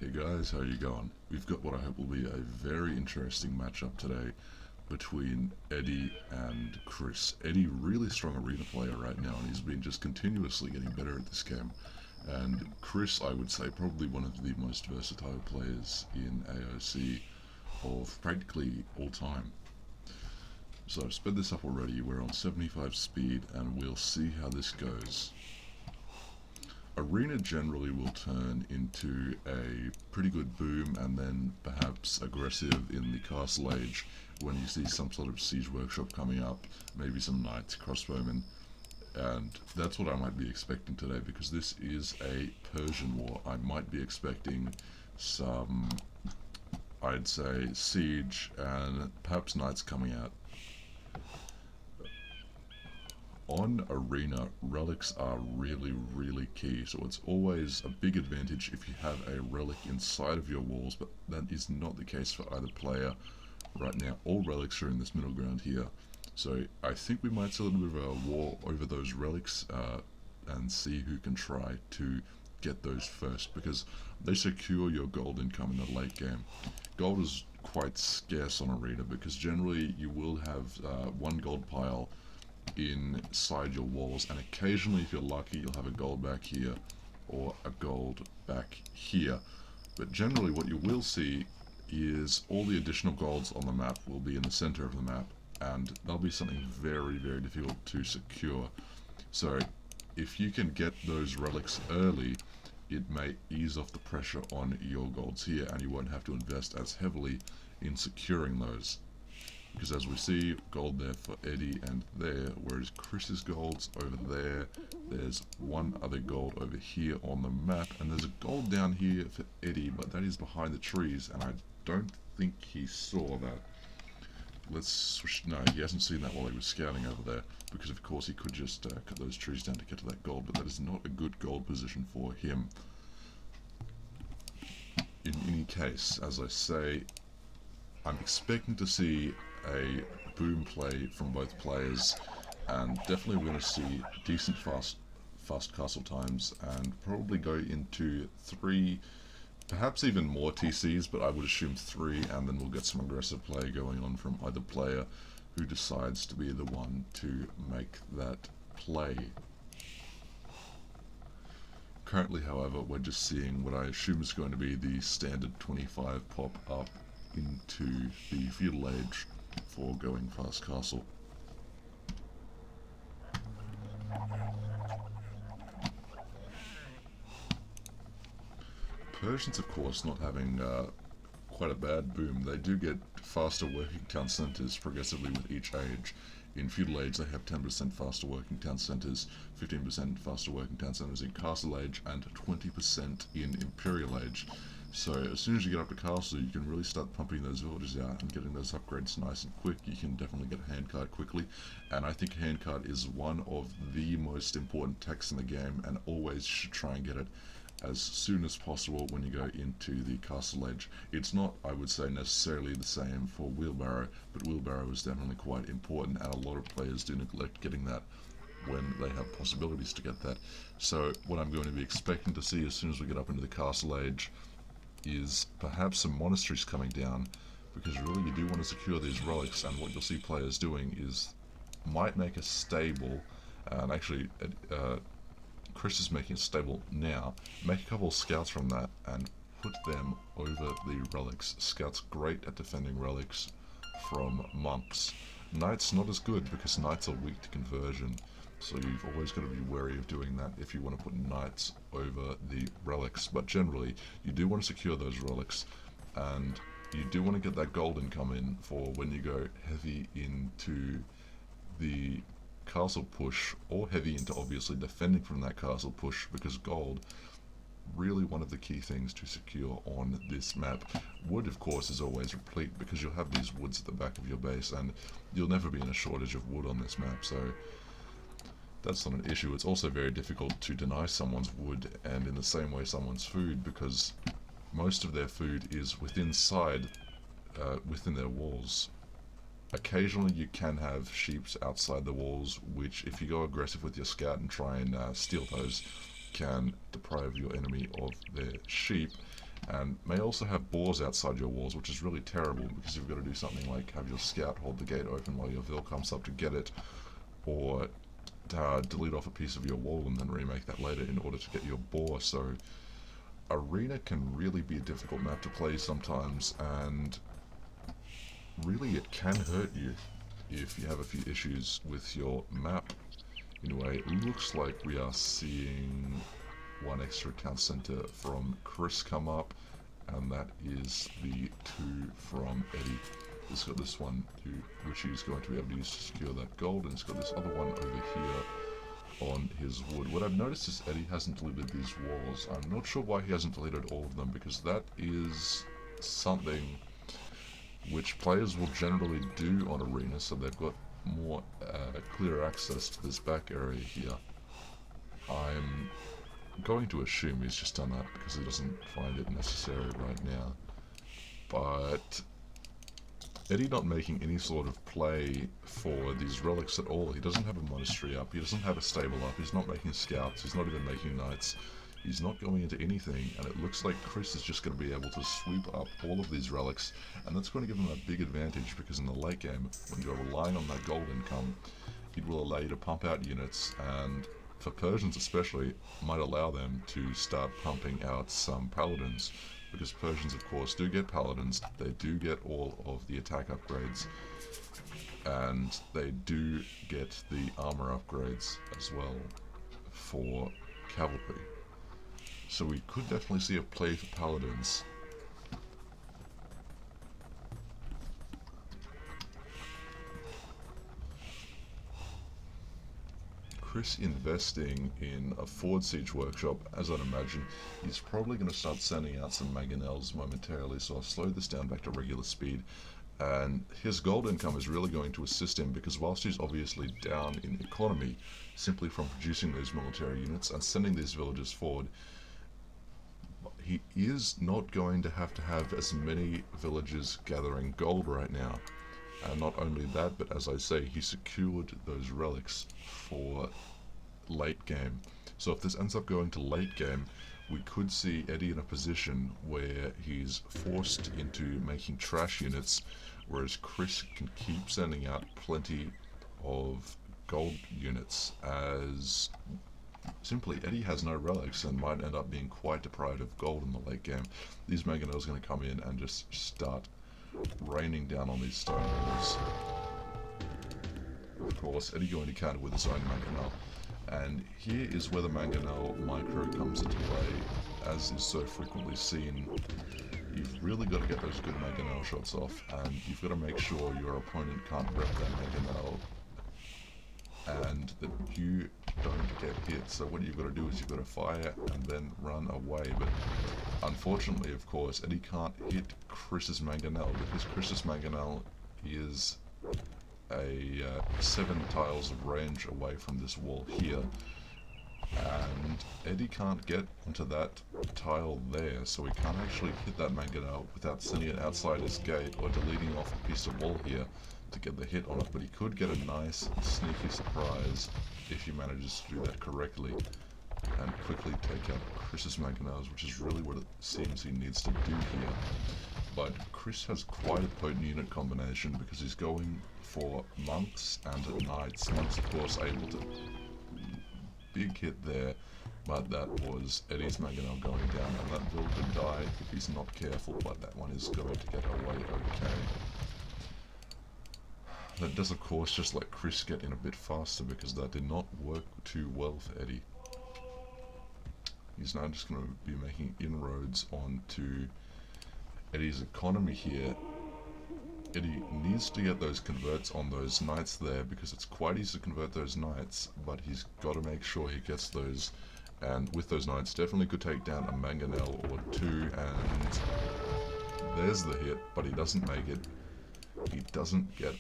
Hey guys, how you going? We've got what I hope will be a very interesting matchup today between Eddie and Chris. Eddie, really strong arena player right now, and he's been just continuously getting better at this game. And Chris, I would say, probably one of the most versatile players in AOC of practically all time. So I've sped this up already, we're on 75 speed, and we'll see how this goes. Arena generally will turn into a pretty good boom and then perhaps aggressive in the castle age when you see some sort of siege workshop coming up, maybe some knights, crossbowmen, and that's what I might be expecting today because this is a Persian war. I might be expecting some, I'd say, siege and perhaps knights coming out. On arena, relics are really key, so it's always a big advantage if you have a relic inside of your walls, but that is not the case for either player right now. All relics are in this middle ground here, so I think we might see a little bit of a war over those relics and see who can try to get those first, because they secure your gold income in the late game. Gold is quite scarce on arena because generally you will have one gold pile inside your walls, and occasionally if you're lucky you'll have a gold back here or a gold back here, but generally what you will see is all the additional golds on the map will be in the center of the map, and that'll be something very difficult to secure. So if you can get those relics early, it may ease off the pressure on your golds here, and you won't have to invest as heavily in securing those. Because as we see, gold there for Eddie and there, whereas Chris's gold's over there. There's one other gold over here on the map, and there's a gold down here for Eddie, but that is behind the trees, and I don't think he saw that. Let's switch. No, he hasn't seen that while he was scouting over there, because of course he could just cut those trees down to get to that gold, but that is not a good gold position for him. In any case, as I say, I'm expecting to see a boom play from both players, and definitely we're going to see decent fast castle times, and probably go into 3, perhaps even more TCs, but I would assume 3, and then we'll get some aggressive play going on from either player who decides to be the one to make that play. Currently, however, we're just seeing what I assume is going to be the standard 25 pop up into the feudal age for going fast castle. Persians, of course, not having quite a bad boom. They do get faster working town centres progressively with each age. In feudal age, they have 10% faster working town centres, 15% faster working town centres in castle age, and 20% in imperial age. So as soon as you get up to castle, you can really start pumping those villages out and getting those upgrades nice and quick. You can definitely get a handcart quickly, and I think a handcart is one of the most important techs in the game, and always should try and get it as soon as possible when you go into the castle edge. It's not, I would say, necessarily the same for wheelbarrow, but wheelbarrow is definitely quite important, and a lot of players do neglect getting that when they have possibilities to get that. So what I'm going to be expecting to see as soon as we get up into the castle age is perhaps some monasteries coming down, because really you do want to secure these relics, and what you'll see players doing is might make a stable, and actually Chris is making a stable now, make a couple of scouts from that and put them over the relics. Scouts great at defending relics from monks. Knights not as good because knights are weak to conversion, so you've always got to be wary of doing that if you want to put knights over the relics. But generally, you do want to secure those relics, and you do want to get that gold income in for when you go heavy into the castle push, or heavy into obviously defending from that castle push, because gold, really one of the key things to secure on this map. Wood, of course, is always replete because you'll have these woods at the back of your base, and you'll never be in a shortage of wood on this map, so that's not an issue. It's also very difficult to deny someone's wood, and in the same way someone's food, because most of their food is within their walls. Occasionally you can have sheep outside the walls, which if you go aggressive with your scout and try and steal those, can deprive your enemy of their sheep, and may also have boars outside your walls, which is really terrible because you've got to do something like have your scout hold the gate open while your vil comes up to get it, or delete off a piece of your wall and then remake that later in order to get your boar. So Arena can really be a difficult map to play sometimes, and really it can hurt you if you have a few issues with your map. Anyway, it looks like we are seeing one extra town center from Chris come up, and that is the 2 from Eddie. He's got this one which he's going to be able to use to secure that gold, and he's got this other one over here on his wood. What I've noticed is Eddie hasn't deleted these walls. I'm not sure why he hasn't deleted all of them, because that is something which players will generally do on Arena, so they've got more clear access to this back area here. I'm going to assume he's just done that because he doesn't find it necessary right now. But Eddie not making any sort of play for these relics at all. He doesn't have a monastery up, he doesn't have a stable up, he's not making scouts, he's not even making knights. He's not going into anything, and it looks like Chris is just going to be able to sweep up all of these relics, and that's going to give him a big advantage, because in the late game, when you're relying on that gold income, it will allow you to pump out units, and for Persians especially, might allow them to start pumping out some paladins, because Persians of course do get paladins, they do get all of the attack upgrades, and they do get the armor upgrades as well for cavalry. So we could definitely see a play for paladins. Chris investing in a forward siege workshop, as I'd imagine, he's probably going to start sending out some mangonels momentarily, so I'll slow this down back to regular speed. And his gold income is really going to assist him, because whilst he's obviously down in economy simply from producing those military units and sending these villagers forward, he is not going to have as many villagers gathering gold right now. And not only that, but as I say, he secured those relics for late game. So if this ends up going to late game, we could see Eddie in a position where he's forced into making trash units, whereas Chris can keep sending out plenty of gold units, as simply Eddie has no relics and might end up being quite deprived of gold in the late game. These mangonels are going to come in and just start raining down on these stone walls. Of course, Eddie going to counter with his own mangonel, and here is where the mangonel micro comes into play, as is so frequently seen. You've really got to get those good mangonel shots off, and you've got to make sure your opponent can't rep that mangonel and that you don't get hit. So what you've got to do is you've got to fire and then run away. But unfortunately, of course, Eddie can't hit Chris's mangonel, because Chris's mangonel is a 7 tiles of range away from this wall here, and Eddie can't get onto that tile there, so he can't actually hit that mangonel without sending it outside his gate or deleting off a piece of wall here to get the hit on it. But he could get a nice sneaky surprise if he manages to do that correctly and quickly take out Chris's mangonels, which is really what it seems he needs to do here. But Chris has quite a potent unit combination, because he's going for monks and knights. Monks of course able to big hit there, but that was Eddie's mangonel going down, and that vil could die if he's not careful, but that one is going to get away okay. That does of course just let Chris get in a bit faster, because that did not work too well for Eddie. He's now just going to be making inroads onto Eddie's economy here. Eddie needs to get those converts on those knights there, because it's quite easy to convert those knights, but he's got to make sure he gets those, and with those knights definitely could take down a mangonel or 2, and there's the hit, but he doesn't make it. He doesn't get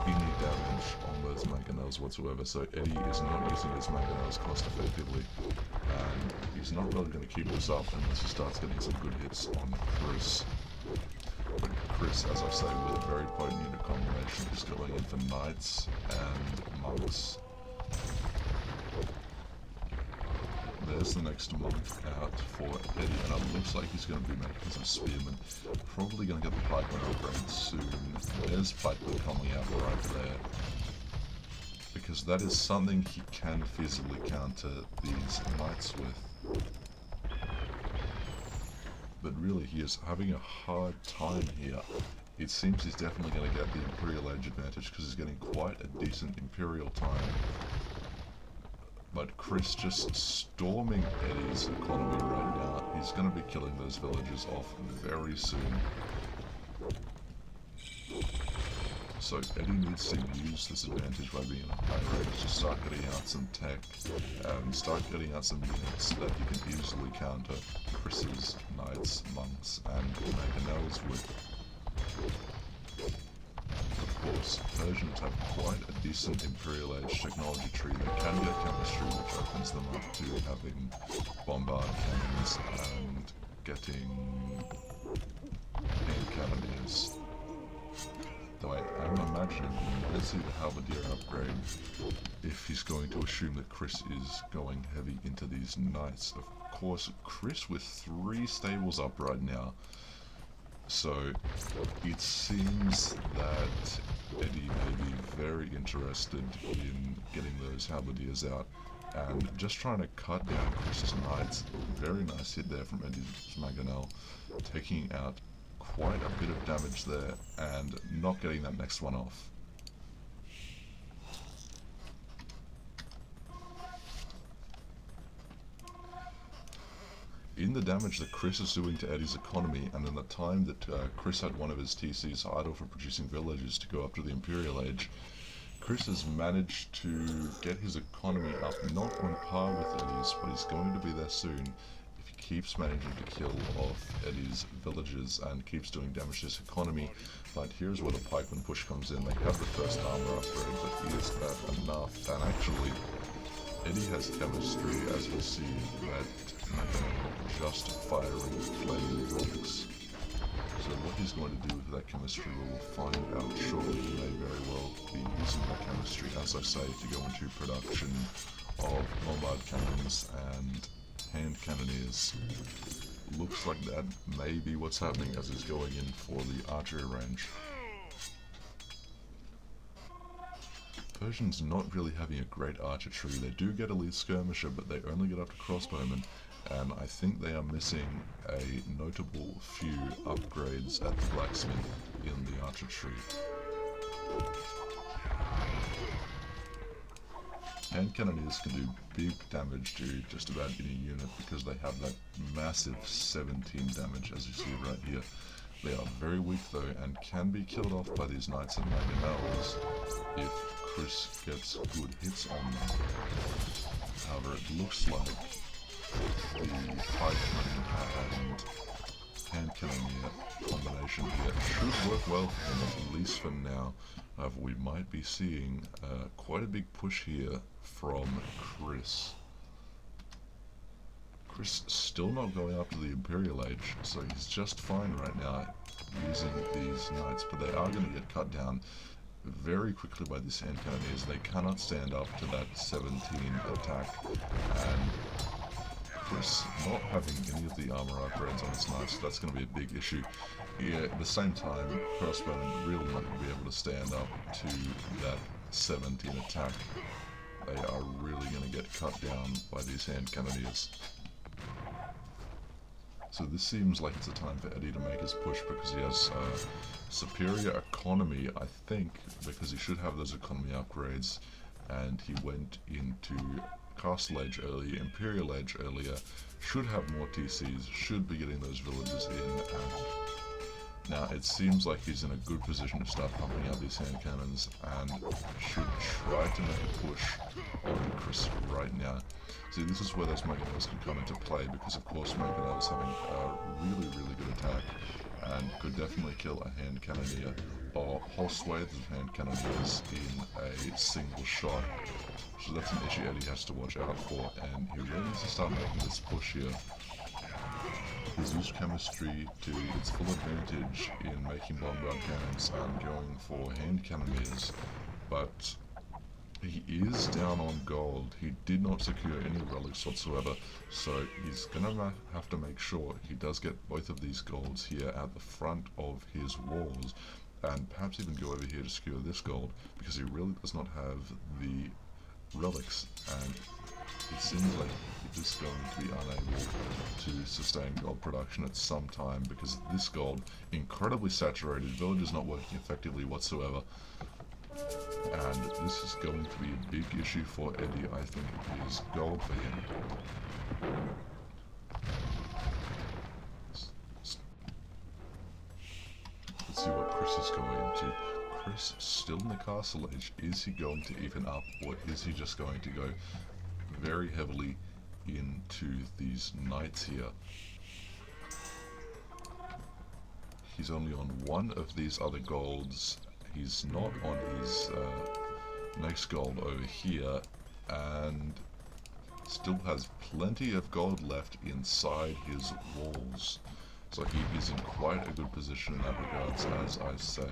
any damage on those mangonels whatsoever, so Eddie is not using his mangonels cost effectively, and he's not really going to keep this up unless he starts getting some good hits on Chris. But Chris, as I say, with a very potent unit combination, is going in for knights and monks. there's the next month out for Eddie, and it looks like he's going to be making some spearmen. Probably going to get the pikeman upgrade soon. There's pikeman coming out right there. Because that is something he can feasibly counter these knights with. But really, he is having a hard time here. It seems he's definitely going to get the Imperial Age advantage because he's getting quite a decent Imperial time. But Chris just storming Eddie's economy right now. He's going to be killing those villagers off very soon. So Eddie needs to use this advantage by being in a high range to start getting out some tech and start getting out some units that he can easily counter Chris's knights, monks, and mangonels with. Of course, Persians have quite a decent Imperial Age technology tree. They can get chemistry, which opens them up to having bombard cannons and getting hand cannoneers. Though I am imagining, let's see the halberdier upgrade, if he's going to assume that Chris is going heavy into these knights. Of course, Chris with 3 stables up right now. So it seems that Eddie may be very interested in getting those halberdiers out and just trying to cut down Chris's knights. Very nice hit there from Eddie's mangonel, taking out quite a bit of damage there and not getting that next one off. In the damage that Chris is doing to Eddie's economy, and in the time that Chris had one of his TCs idle for producing villages to go up to the Imperial Age, Chris has managed to get his economy up, not on par with Eddie's, but he's going to be there soon if he keeps managing to kill off Eddie's villages and keeps doing damage to his economy. But here's where the pikeman push comes in. They have the first armor upgrade, but is that enough? And actually, Eddie has chemistry, as we see, that just firing flame rocks. So what he's going to do with that chemistry we will find out shortly. He may very well be using that chemistry, as I say, to go into production of bombard cannons and hand cannoneers. Looks like that may be what's happening as he's going in for the archery range. Persians not really having a great archer tree. They do get elite skirmisher, but they only get up to crossbowmen, and I think they are missing a notable few upgrades at the blacksmith in the archer tree. Hand cannoneers can do big damage to just about any unit because they have that massive 17 damage, as you see right here. They are very weak though and can be killed off by these knights and mangonels if Chris gets good hits on them. However, it looks like the pikeman and hand cannoneer combination here should work well for him, at least for now. However, we might be seeing quite a big push here from Chris. Chris still not going up to the Imperial Age, so he's just fine right now using these knights, but they are going to get cut down very quickly by these hand cannoneers. They cannot stand up to that 17 attack, and Chris not having any of the armor upgrades on his knights, so that's going to be a big issue. Yeah, at the same time, crossbowmen really not going to be able to stand up to that 17 attack. They are really going to get cut down by these hand cannoneers. So this seems like it's a time for Eddie to make his push because he has superior economy, I think, because he should have those economy upgrades, and he went into Castle Age earlier, Imperial Age earlier, should have more TCs, should be getting those villages in, and now it seems like he's in a good position to start pumping out these hand cannons and should try to make a push on Chris right now. See, this is where those mangonels can come into play because of course mangonels having a really good attack and could definitely kill a hand cannoneer or whole swathes of hand cannoneers in a single shot. So that's an issue Eddie has to watch out for, and he really needs to start making this push here. He's used chemistry to its full advantage in making bombard cannons and going for hand cannoneers, but He is down on gold. He did not secure any relics whatsoever, so he's gonna have to make sure he does get both of these golds here at the front of his walls, and perhaps even go over here to secure this gold, because he really does not have the relics, and it seems like he is going to be unable to sustain gold production at some time, because this gold, incredibly saturated, village is not working effectively whatsoever. And this is going to be a big issue for Edie. I think it is gold for him. Let's see what Chris is going into. Chris still in the castle age. Is he going to even up, or is he just going to go very heavily into these knights here? He's only on one of these other golds. He's not on his next gold over here, and still has plenty of gold left inside his walls. So he is in quite a good position in that regards, as I say.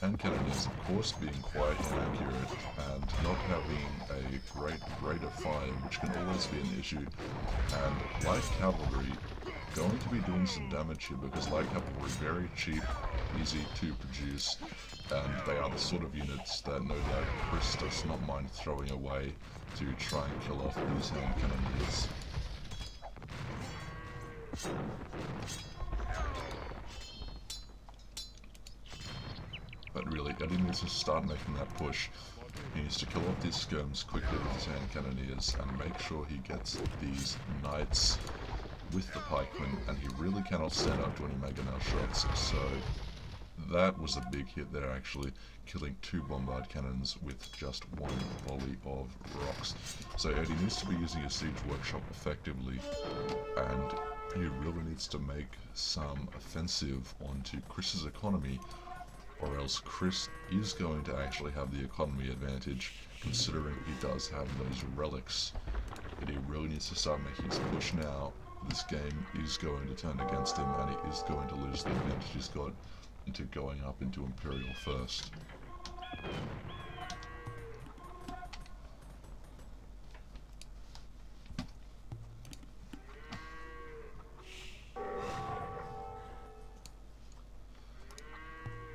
Hand cannon is, of course, being quite inaccurate and not having a great rate of fire, which can always be an issue. And light cavalry going to be doing some damage here, because light cavalry very cheap, easy to produce, and they are the sort of units that no doubt Chris does not mind throwing away to try and kill off these hand cannoneers. But really, Edie needs to start making that push. He needs to kill off these skirms quickly with his hand cannoneers and make sure he gets these knights with the pikemen, and he really cannot stand up to any mega nail shots, so that was a big hit there, actually, killing 2 bombard cannons with just 1 volley of rocks. So Edie needs to be using his siege workshop effectively, and he really needs to make some offensive onto Chris's economy, or else Chris is going to actually have the economy advantage, considering he does have those relics. And he really needs to start making his push now. This game is going to turn against him, and he is going to lose the advantage he's got into going up into Imperial first.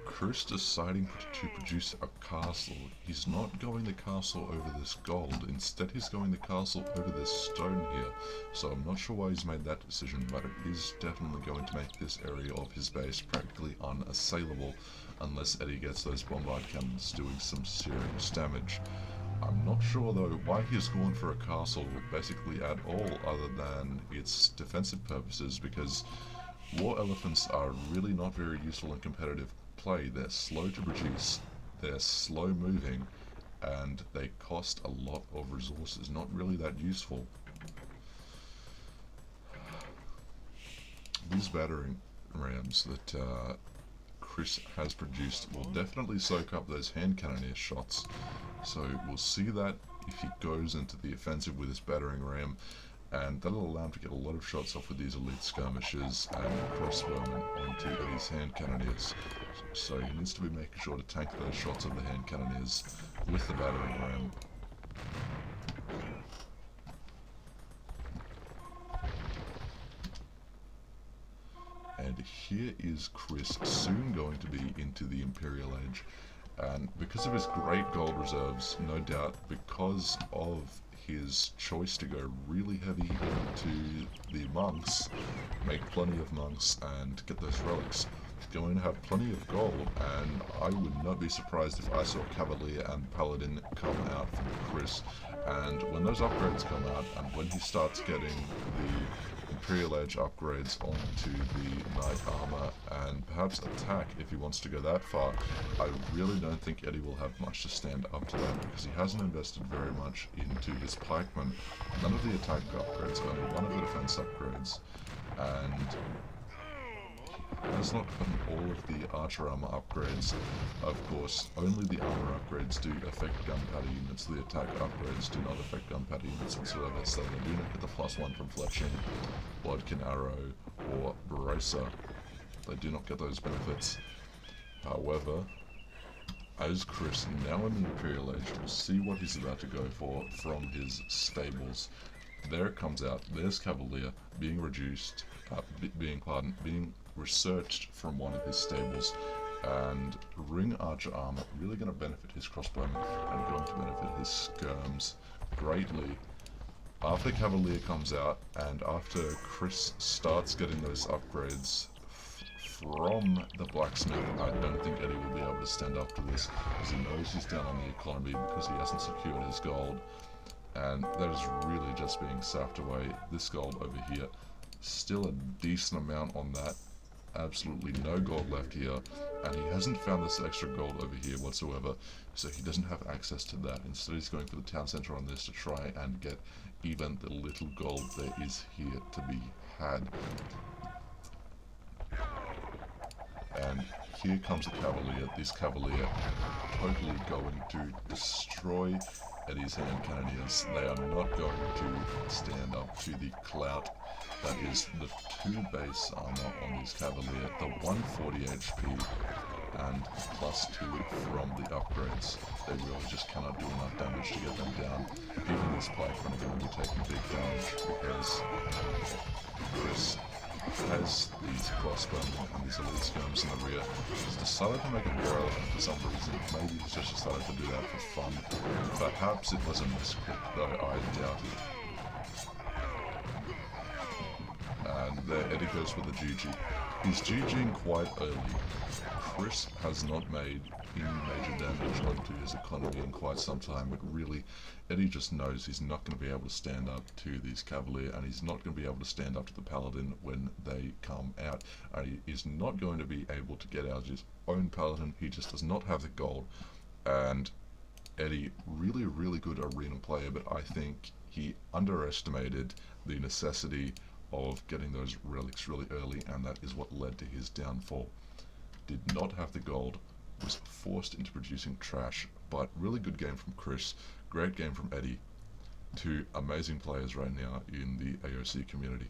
Chris deciding to produce a castle. He's not going the castle over this gold, instead he's going the castle over this stone here. So I'm not sure why he's made that decision, but it is definitely going to make this area of his base practically unassailable, unless Edie gets those bombard cannons doing some serious damage. I'm not sure though why he's gone for a castle basically at all, other than its defensive purposes, because war elephants are really not very useful in competitive play. They're slow to produce, they're slow moving, and they cost a lot of resources. Not really that useful. These battering rams that Chris has produced will definitely soak up those hand cannoneer shots. So we'll see that if he goes into the offensive with his battering ram, and that'll allow him to get a lot of shots off with these elite skirmishers and crossbowmen onto these hand cannoneers. So he needs to be making sure to tank those shots of the hand cannoneers with the battering ram. And here is Chris, soon going to be into the Imperial Age. And because of his great gold reserves, no doubt, because of his choice to go really heavy into the monks, make plenty of monks and get those relics, going to have plenty of gold, and I would not be surprised if I saw Cavalier and Paladin come out from Chris. And when those upgrades come out, and when he starts getting the Imperial Age upgrades onto the Knight Armor, and perhaps attack if he wants to go that far, I really don't think Edie will have much to stand up to that, because he hasn't invested very much into his pikemen. None of the attack upgrades, only one of the defense upgrades, and has not gotten all of the archer armor upgrades. Of course, only the armor upgrades do affect gunpowder units. The attack upgrades do not affect gunpowder units whatsoever, so they do not get the +1 from fletching, bodkin arrow, or bracer. They do not get those benefits. However, as Chris, now in the Imperial Age, will see what he's about to go for from his stables. There it comes out. There's Cavalier being reduced, being researched from one of his stables, and Ring Archer armor really going to benefit his crossbowmen and going to benefit his skirms greatly. After Cavalier comes out and after Chris starts getting those upgrades from the blacksmith, I don't think Eddie will be able to stand up to this, because he knows he's down on the economy because he hasn't secured his gold, and that is really just being sapped away. This gold over here, still a decent amount on that, absolutely no gold left here, and he hasn't found this extra gold over here whatsoever, so he doesn't have access to that. Instead he's going for the town centre on this to try and get even the little gold there is here to be had. And here comes the Cavalier. This Cavalier totally going to destroy Eddie's hand cannoneers. They are not going to stand up to the clout that is the 2 base armor on this Cavalier, the 140 HP and +2 from the upgrades. They really just cannot do enough damage to get them down. Even this pikemen are going to be taking big damage because Chris has these crossbowmen and these elite skirms in the rear. He's decided to make a war elephant for some reason. Maybe he's just decided to do that for fun. Perhaps it was a misclick, though I doubt it. And there Eddie goes with the GG. He's GGing quite early. Chris has not made any major damage onto his economy in quite some time, but really Eddie just knows he's not going to be able to stand up to these Cavalier, and he's not going to be able to stand up to the Paladin when they come out, and he is not going to be able to get out his own Paladin. He just does not have the gold. And Eddie, really good arena player, but I think he underestimated the necessity of getting those relics really early, and that is what led to his downfall. Did not have the gold, was forced into producing trash, but really good game from Chris, great game from Eddie. 2 amazing players right now in the AOC community.